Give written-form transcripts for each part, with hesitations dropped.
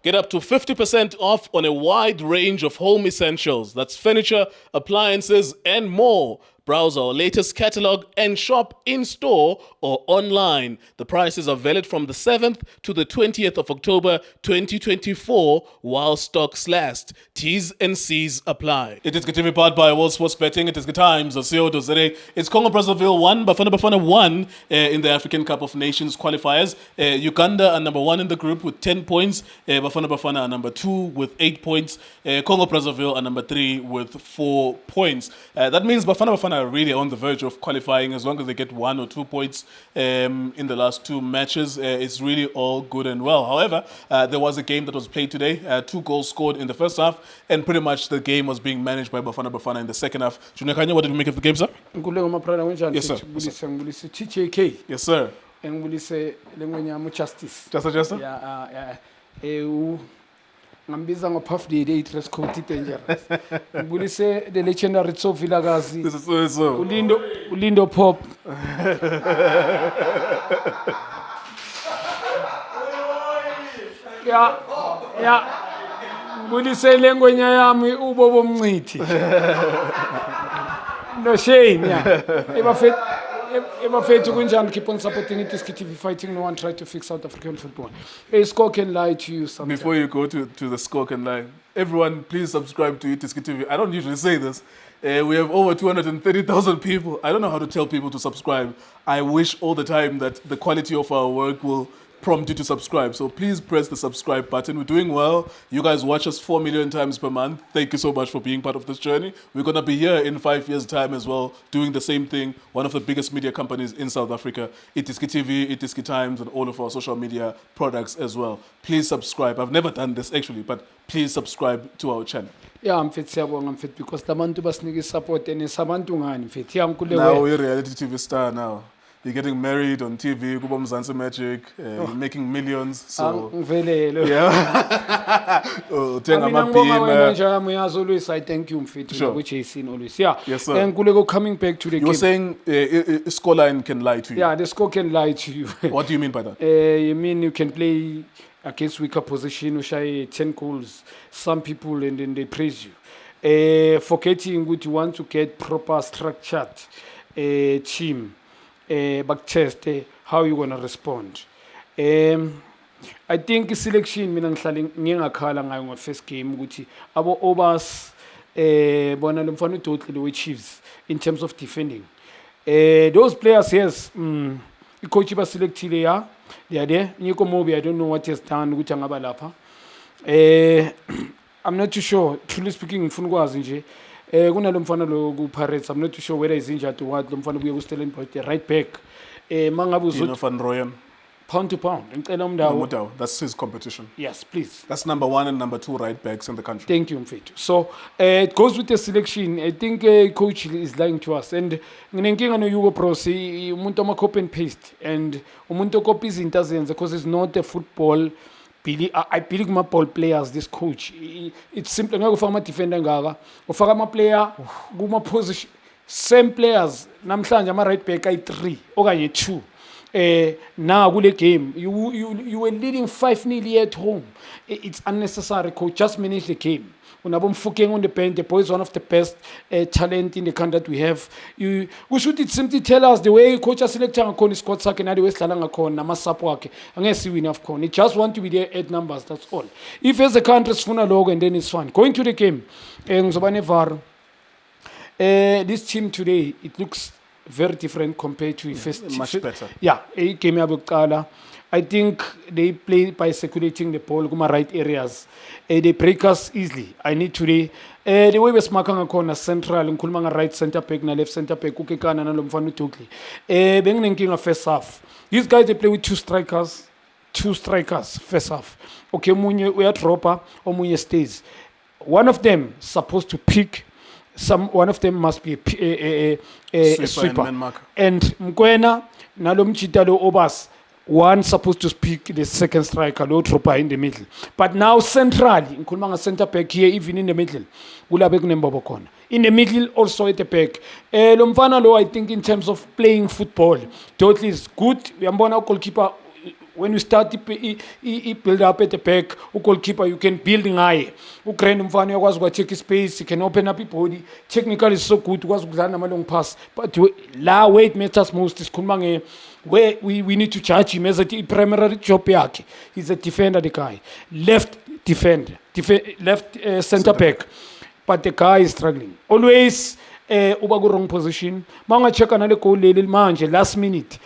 Get up to 50% off on a wide range of home essentials. That's furniture, appliances, and more. Browse our latest catalog and shop in-store or online. The prices are valid from the 7th to the 20th of October 2024 while stocks last. T's and C's apply. It is TV powered by World Sports Betting. It is the times of CO.za. It's Congo Brazzaville 1, Bafana Bafana 1 in the African Cup of Nations qualifiers. Uganda are number 1 in the group with 10 points. Bafana Bafana are number 2 with 8 points. Congo Brazzaville are number 3 with 4 points. That means Bafana Bafana are really on the verge of qualifying as long as they get 1 or 2 points in the last 2 matches. It's really all good and well. However, there was a game that was played today. 2 goals scored in the first half, and pretty much the game was being managed by Bafana Bafana in the second half. Junior Khanye, what did we make of the game, sir? Yes, sir. Ngibulise TJK. Yes, sir. Ngibulise lengwenyama Justice. Just? Ngambiza ngo-Puff Daddy, dress code dangerous. Ngibulise the legendary Tsofilakazi. This is so. Ulindo Pop. Yeah. Ngibulise lengwenya yami uBobo Mncithi. No shame, yeah. Ebafethu kunjani, keep on supporting iDiskiTV, fighting no one try to fix South African football. A score can lie to you sometimes. Before you go to the score can lie, everyone please subscribe to iDiskiTV. I don't usually say this. We have over 230,000 people. I don't know how to tell people to subscribe. I wish all the time that the quality of our work will prompt you to subscribe. So please press the subscribe button. We're doing well. You guys watch us 4 million times per month. Thank you so much for being part of this journey. We're going to be here in 5 years' time as well, doing the same thing. One of the biggest media companies in South Africa, iDiskiTV, iDiskiTimes, and all of our social media products as well. Please subscribe. I've never done this actually, but please subscribe to our channel. Yeah, I'm fit, because the man to basnigi support and sabantu ngani fit. Now you're a reality TV star now. You're getting married on TV, Kuba Mzansi Magic, you're making millions. So yeah. Always I thank you, Mfit, sure. Which is seen always. Yeah. Yes, sir. And Kulego coming back to the you were game. saying scoreline can lie to you. Yeah, the score can lie to you. What do you mean by that? You mean you can play against weaker position, which I 10 goals, some people, and then they praise you. Forgetting what you want to get proper structured team. Back test how you gonna respond. I think selection mina ngingakhala ngayo ngo first game ukuthi abo obas bona lo mfana uDotli we Chiefs in terms of defending. Those players, yes, coach ba selectile ya they are there. Nyiko Mobi, I don't know what he has done ukuthi angaba lapha. I'm not too sure, truly speaking, ngifuna ukwazi nje. Kunalo mfana lo ku Pirates, I'm not too sure whether he's injured or what. Lo mfana buye ku Stellenbosch, the right back. Mangabe uzothi Van Rooyen. Pound to pound. Ngicela umdawo. That's his competition. Yes, please. That's number 1 and number 2 right backs in the country. Thank you, Mfethu. So it goes with the selection. I think coach is lying to us. And nginenkinga no Hugo Bros, umuntu ama copy and paste, and umuntu copy izinto azenza because it's not a football. I believe my ball players, this coach. It's simple. Ngeke ufaka ama defender ngaka. Ufaka ama player kuma position. Same players. Namhlanje ama right back ay 3 okanye 2. Now kule game you were leading 5-0 at home. It's unnecessary, coach. Just manage the game. Unabo Mfukeng on the bench, the boy is one of the best talent in the country that we have. We should simply tell us the way coach selector ngakho squad sakhe na the way sidlala ngakhona nama-sub wakhe angeke win afcon. He just want to be there at numbers, that's all. If as a country sifuna logo, and then it's fine. Going to the game, ngizoba neVAR. This team today, it looks very different compared to first. Much better. Yeah, game yabokuqala. I think they play by circulating the ball kuma right areas. They break us easily. I need today. The way wesimaka ngakhona central ngikhuluma nga right center back na left center back ukekana nalo mfana uDotli. Benginenkinga first half. These guys they play with two strikers first half. Okay, munye uyadropa omunye stays. One of them supposed to pick. One of them must be a sweeper. And Mkwena nalo mchita lo obas. One supposed to speak the second striker, low trooper in the middle. But now centrally, in center back here, even in the middle, in the middle, also at the back. Lomfana, I think in terms of playing football, totally is good. We are goalkeeper when you start build up at the back, goalkeeper, you can build ngaye. Ukraine mfana yakwazi ukutake space, you can open up your body. Technically is so good, ukwazi ukudlala nama long pass. But where it matters most is where we need to judge him as a primary job yakhe. He's a defender, the guy. Left defender, left center back. But the guy is struggling. Always uba ku wrong position. Manga check anale goal leli manje last minute.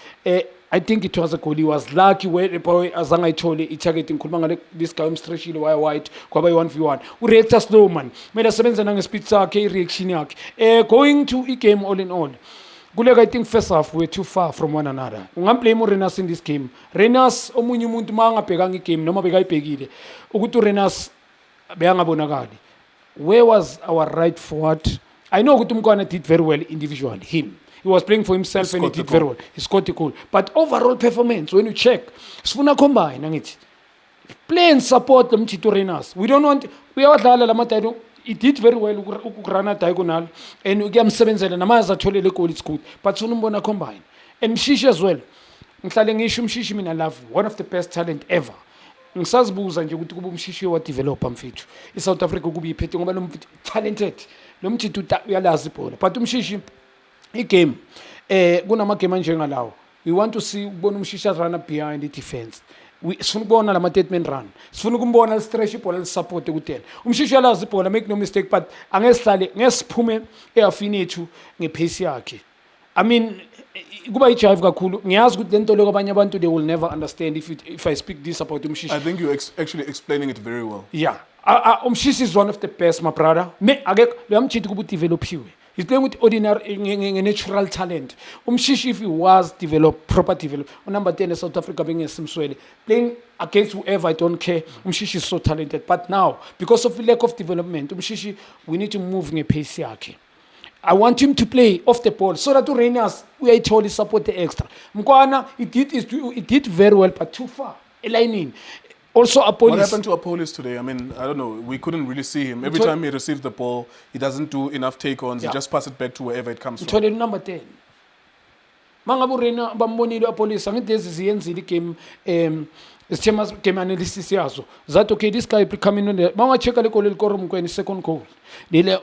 I think it was a goal. He was lucky where the boy azanga ithole i-targeting khuluma ngale this guy umstreshile wire wide kwaba 1v1. Ureactor slow man. Mele asebenza nange speed sakhe i-reaction yakhe. Going to a game all in all. Kuleka I think first half we're too far from one another. Ungamblame uRenas in this game. Renas omunye umuntu mangabhekanga igame noma bekayibhekile ukuthi uRenas beyangabonakali. Where was our right forward? I know ukuthi Mkwana did very well individually. Him. He was playing for himself and he did very well. He scored the goal. But overall performance, when you check, sifuna combine angithi. Play and support them to Renas. We don't want we are la he did very well ukurana diagonal and ukuyamsebenzela namaza athole le goal it's good. But sonumbona combine. And Mshishi as well. Ngihlale ngisho Mshishi mina love one of the best talent ever. Ngisazibuza nje ukuthi kuba Mshishi wa developer mfethu. ISouth Africa kuba iphethe ngoba lo talented. Lo mthitu uyalazi ibhola. But Mshishi i-game kunamagame anjengalawo we want to see ukubona umshisha run up behind the defense sifuna ukubona lama 30-man run sifuna ukumbona stretch ibhola lisupport ku10 umshisha uyalazi ibhola make no mistake but angesihlale ngesiphume eafini yethu ngepace yakhe I mean kuba ijive kakhulu ngiyazi ukuthi lento lokho abanye abantu they will never understand if I speak this about umshisha I think you're actually explaining it very well. Yeah umshisha is one of the best my brother me akekho uyamchitha kuba developiwe. He's playing with ordinary natural talent. Umshishi if he was developed, proper developed. Number 10 in South Africa being a Simswele. Playing against whoever, I don't care. Umshishi is so talented. But now, because of the lack of development, Umshishi, we need to move in a pace. I want him to play off the ball so that Renas, we are totally support the extra. Mkwana, he did very well, but too far. Aligning. Also, Apolis. What happened to Apolis today? I mean, I don't know. We couldn't really see him. Every time he receives the ball, he doesn't do enough take-ons. Yeah. He just passes it back to wherever it comes from. Number 10. Mangabu Rena bambonile Apolis. Angithi ziyenzile game isithema game analysis yazo. That okay, this guy coming on the manga check le goal elikoro Mkweni second goal. Lele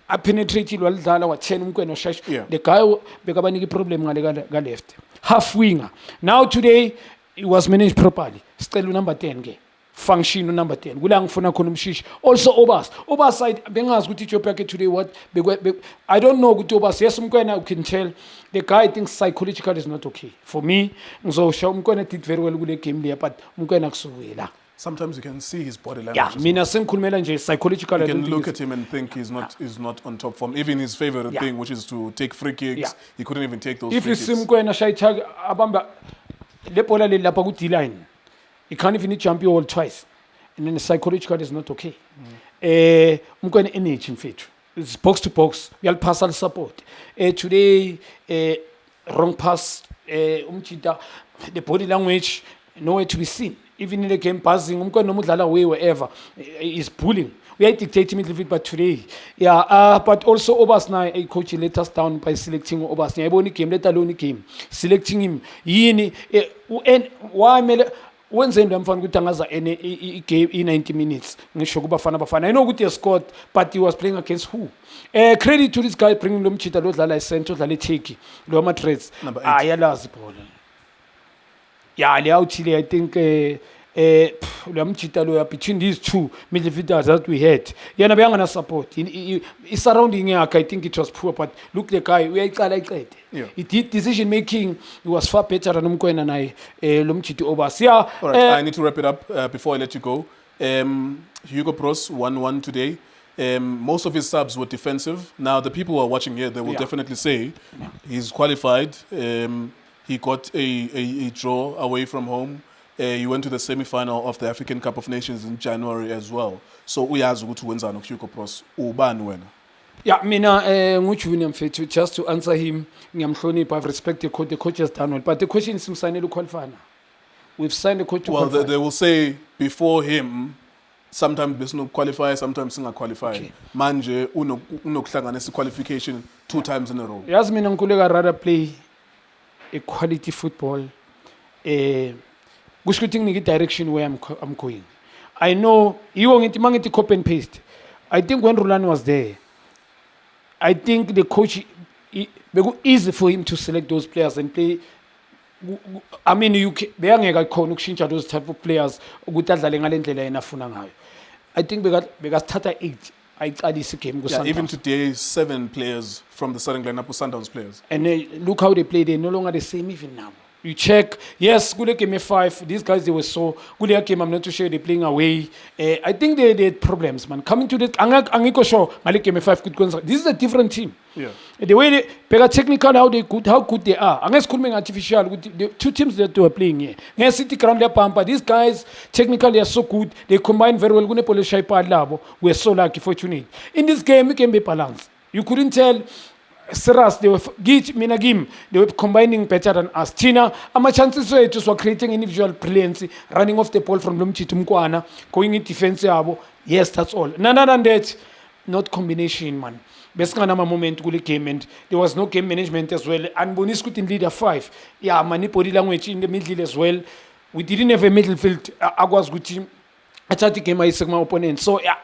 a penetrate walidlala wa 10 Mkweni oshash. The guy bekabaniki problem ngale ka left. Half winger. Now today it was managed properly. Still number 10 ke. Function number 10. Kula ngifuna khona umshishi. Also Obas side bengazi ukuthi Ethiopia ke today what I don't know ukuthi Obas yes Mkwena you can tell the guy thinks psychologically is not okay. For me ngizosho Mkwena did very well kule game there but Mkwena kusuwela. Sometimes you can see his body language. Yeah, mina sengikhulumela nje psychologically. You can look at him and think he's not on top form. Even his favorite thing which is to take free kicks, he couldn't even take those free kicks. If you see Mkwena shayithaga abamba le bola le lapha ku D-line. He can't even jump your wall twice. And then the psychological is not okay. Mkwena energy mfethu. It's box to box. We have pass support. Today wrong pass umchita the body language nowhere to be seen. Even in the game passing Mkwena noma udlala away wherever is bullying. We are dictating midfield, but today, but also Obas now, a coach let us down by selecting Obas. I only came, let alone came, selecting him. Yini, and why when I'm fun with Tangaza and game in 90 minutes. Bafana Bafana. I know what he scored, but he was playing against who? Credit to this guy bringing them cheetah, those like Santos, like Cheki, Loma Trades. Yeah, I think. Between these two midfielders that we had, yana support. His surrounding, I think it was poor, but look the guy. We he did decision making. He was far better than Mkwena and I. Obas. Yeah. All right. I need to wrap it up before I let you go. Hugo Bros 1-1 today. Most of his subs were defensive. Now the people who are watching here, they will definitely say he's qualified. He got a draw away from home. He went to the semi-final of the African Cup of Nations in January as well. So uyazi ukuthi wenza no Hugo Bros ubani wena? Yeah, mina nguJunior mfethu just to answer him ngiyamhlonipha. I've respected the coach has done well, but the question is simsignele qualify. We've signed the coach to qualify. Well, they will say before him sometimes there's no qualify, sometimes singa qualify. Okay. Manje unokuhlanganisa qualification 2 times in a row. Yazi mina ngikhuleka rather play a quality football kusho ukuthi nginike direction where I'm going. I know yiwo ngithi mangithi copy and paste. I think when Rulani was there, I think the coach beku easy for him to select those players and play. I mean, beyangeka khona ukushintsha those type of players ukuthi adlale ngalendlela yena afuna ngayo. I think bekasithatha 8 ayiqalisa igame ku Yeah, even today, 7 players from the starting lineup were Sundowns players. And look how they play. They're no longer the same even now. You check, yes, good game 5. These guys, they were so good game. I'm not too sure they're playing away. I think they had problems, man. Coming to this, Angiko show, game 5 could go. This is a different team. Yeah. The way they technical, how good they are. Unless could make artificial with the 2 teams that they were playing here. Near City ground their pampa. These guys technically are so good. They combine very well. We're so lucky, fortunate. In this game, it can be balanced. You couldn't tell. Seras, they were Minagim, they were combining better than us. Tina, ama chances were creating individual brilliance, running off the ball from Lumchi to Mkwana, going in defense. Yes, that's all. None than that, not combination, man. Beskana moment guli game and there was no game management as well. And Boniskut in leader 5. Yeah, Manipuri language in the middle as well. We didn't have a midfield. Agwas good team. I tried to game my opponent. So yeah,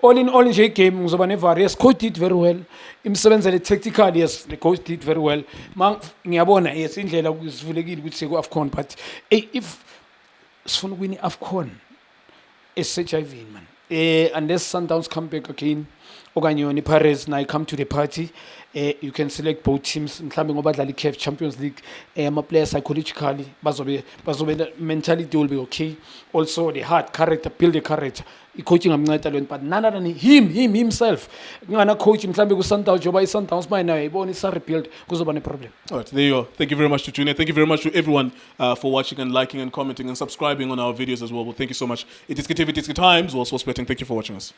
all in J game, yes, coach did very well. The tactical, yes, the coach did very well. Man, ngiyabona yes, indlela kusivulekile ukuthi seko AFCON, but if sifuna win AFCON, it's HIV, man. Unless Sundowns come back again, okanye Paris now come to the party, you can select both teams. Mhlambe ngoba badlala iCAF Champions League, ama players psychologically bazobe mentality will be okay. Also the heart character, build the character. Coaching amnceda lento, but none other than him himself. Ngana coach mhlambe ku Sundowns joba iSundowns manje nayo ibona isa rebuild kuzoba ne problem. All right, there you go. Thank you very much to Junior. Thank you very much to everyone for watching and liking and commenting and subscribing on our videos as well. Well, thank you so much. iDiskiTV, iDiskiTimes, also sporting. Thank you for watching us.